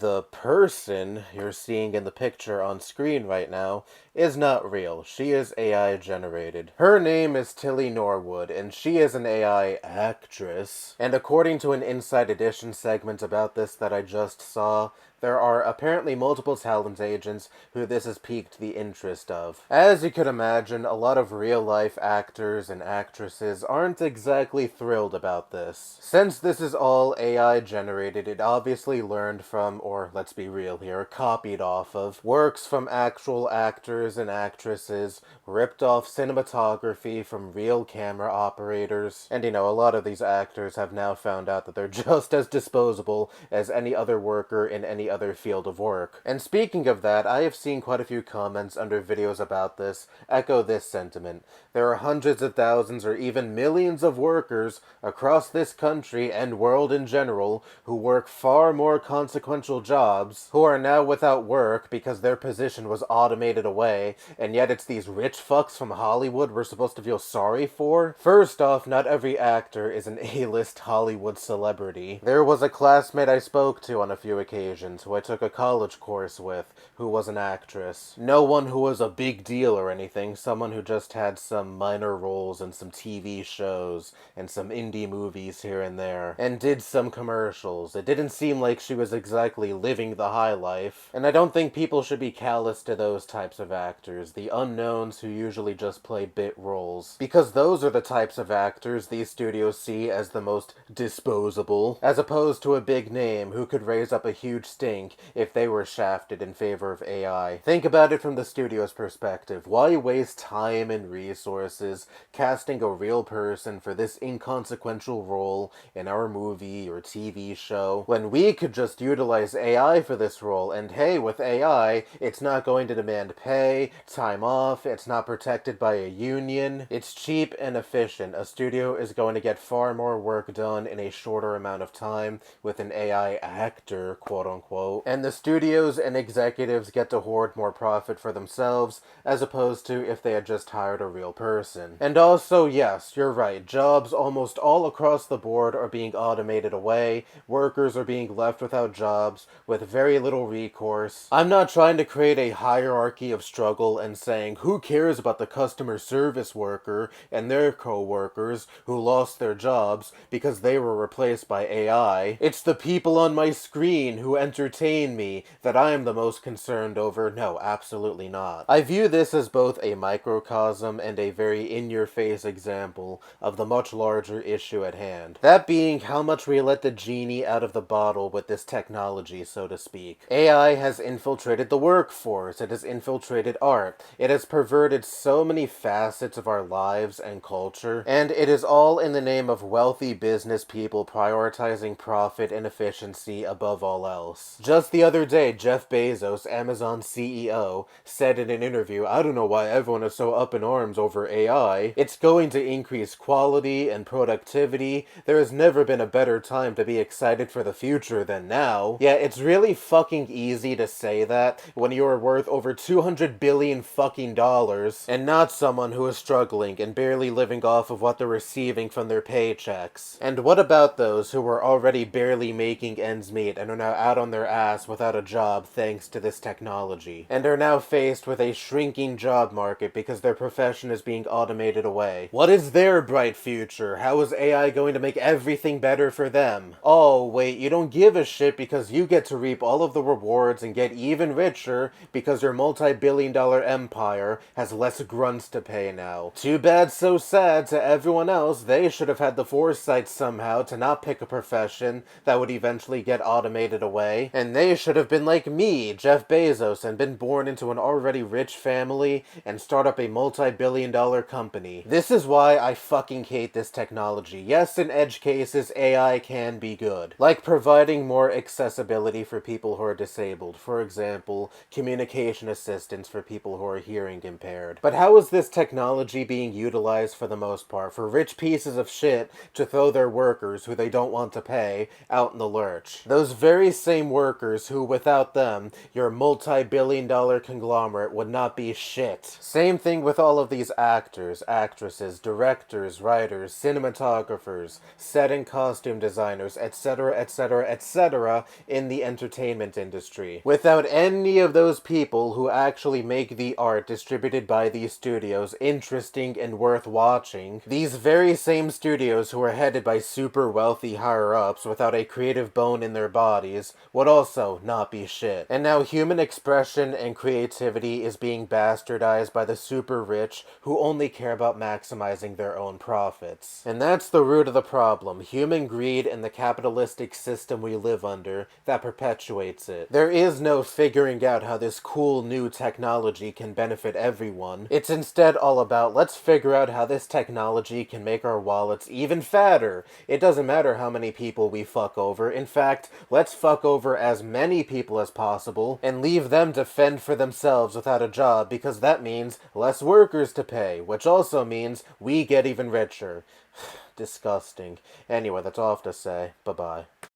The person you're seeing in the picture on screen right now is not real. She is AI generated. Her name is Tilly Norwood, and she is an AI actress. And according to an Inside Edition segment about this that I just saw, there are apparently multiple talent agents who this has piqued the interest of. As you could imagine, a lot of real-life actors and actresses aren't exactly thrilled about this. Since this is all AI generated, it obviously learned from, or let's be real here, copied off of, works from actual actors and actresses, ripped off cinematography from real camera operators, and a lot of these actors have now found out that they're just as disposable as any other worker in any other field of work. And speaking of that, I have seen quite a few comments under videos about this echo this sentiment. There are hundreds of thousands or even millions of workers across this country and world in general who work far more consequential jobs, who are now without work because their position was automated away, and yet it's these rich fucks from Hollywood we're supposed to feel sorry for? First off, not every actor is an A-list Hollywood celebrity. There was a classmate I spoke to on a few occasions who I took a college course with who was an actress. No one who was a big deal or anything, someone who just had some minor roles in some TV shows and some indie movies here and there, and did some commercials. It didn't seem like she was exactly living the high life, and I don't think people should be callous to those types of actors, the unknowns who usually just play bit roles, because those are the types of actors these studios see as the most disposable, as opposed to a big name who could raise up a huge stink if they were shafted in favor of AI. Think about it from the studio's perspective. Why waste time and resources casting a real person for this inconsequential role in our movie or TV show when we could just utilize AI for this role? And hey, with AI, it's not going to demand pay, time off, it's not protected by a union, it's cheap and efficient. A studio is going to get far more work done in a shorter amount of time with an AI actor, quote unquote, and the studios and executives get to hoard more profit for themselves as opposed to if they had just hired a real person. And also, yes, you're right, jobs almost all across the board are being automated away, workers are being left without jobs with very little recourse. I'm not trying to create a hierarchy of struggle and saying who cares about the customer service worker and their co-workers who lost their jobs because they were replaced by AI. It's the people on my screen who entertain me that I am the most concerned over. No, absolutely not. I view this as both a microcosm and a very in-your-face example of the much larger issue at hand. That being how much we let the genie out of the bottle with this technology, so to speak. AI has infiltrated the workforce, it has infiltrated art, it has perverted so many facets of our lives and culture, and it is all in the name of wealthy business people prioritizing profit and efficiency above all else. Just the other day, Jeff Bezos, Amazon CEO, said in an interview, I don't know why everyone is so up in arms over AI. It's going to increase quality and productivity. There has never been a better time to be excited for the future than now. Yeah, it's really fucking easy to say that when you are worth over $200 billion fucking dollars and not someone who is struggling and barely living off of what they're receiving from their paychecks. And what about those who were already barely making ends meet and are now out on their ass without a job thanks to this technology, and are now faced with a shrinking job market because their profession is being automated away? What is their bright future? How is AI going to make everything better for them? Oh, wait, you don't give a shit because you get to reap all of the rewards and get even richer because your multi-billion-dollar empire has less grunts to pay now. Too bad, so sad to everyone else. They should have had the foresight somehow to not pick a profession that would eventually get automated away. And they should have been like me, Jeff Bezos, and been born into an already rich family and start up a multi-billion-dollar company. This is why I fucking hate this technology. Yes, in edge cases, AI can be good. Like providing more accessibility for people who are disabled. For example, communication assistance for people who are hearing impaired. But how is this technology being utilized for the most part? For rich pieces of shit to throw their workers, who they don't want to pay, out in the lurch. Those very same workers who, without them, your multi-billion-dollar conglomerate would not be shit. Same thing with all of these actors, actresses, directors, writers, cinematographers, set and costume designers, etc., etc., etc., in the entertainment industry. Without any of those people who actually make the art distributed by these studios interesting and worth watching, these very same studios who are headed by super wealthy higher-ups without a creative bone in their bodies would also not be shit. And now human expression and creativity is being bastardized by the super rich who only care about maximizing their own profits. And that's the root of the problem: human greed and the capitalistic system we live under that perpetuates it. There is no figuring out how this cool new technology can benefit everyone. It's instead all about, let's figure out how this technology can make our wallets even fatter. It doesn't matter how many people we fuck over. In fact, let's fuck over as many people as possible and leave them to fend for themselves without a job, because that means less workers to pay, which also means we get even richer. Disgusting. Anyway, that's all I have to say. Bye-bye.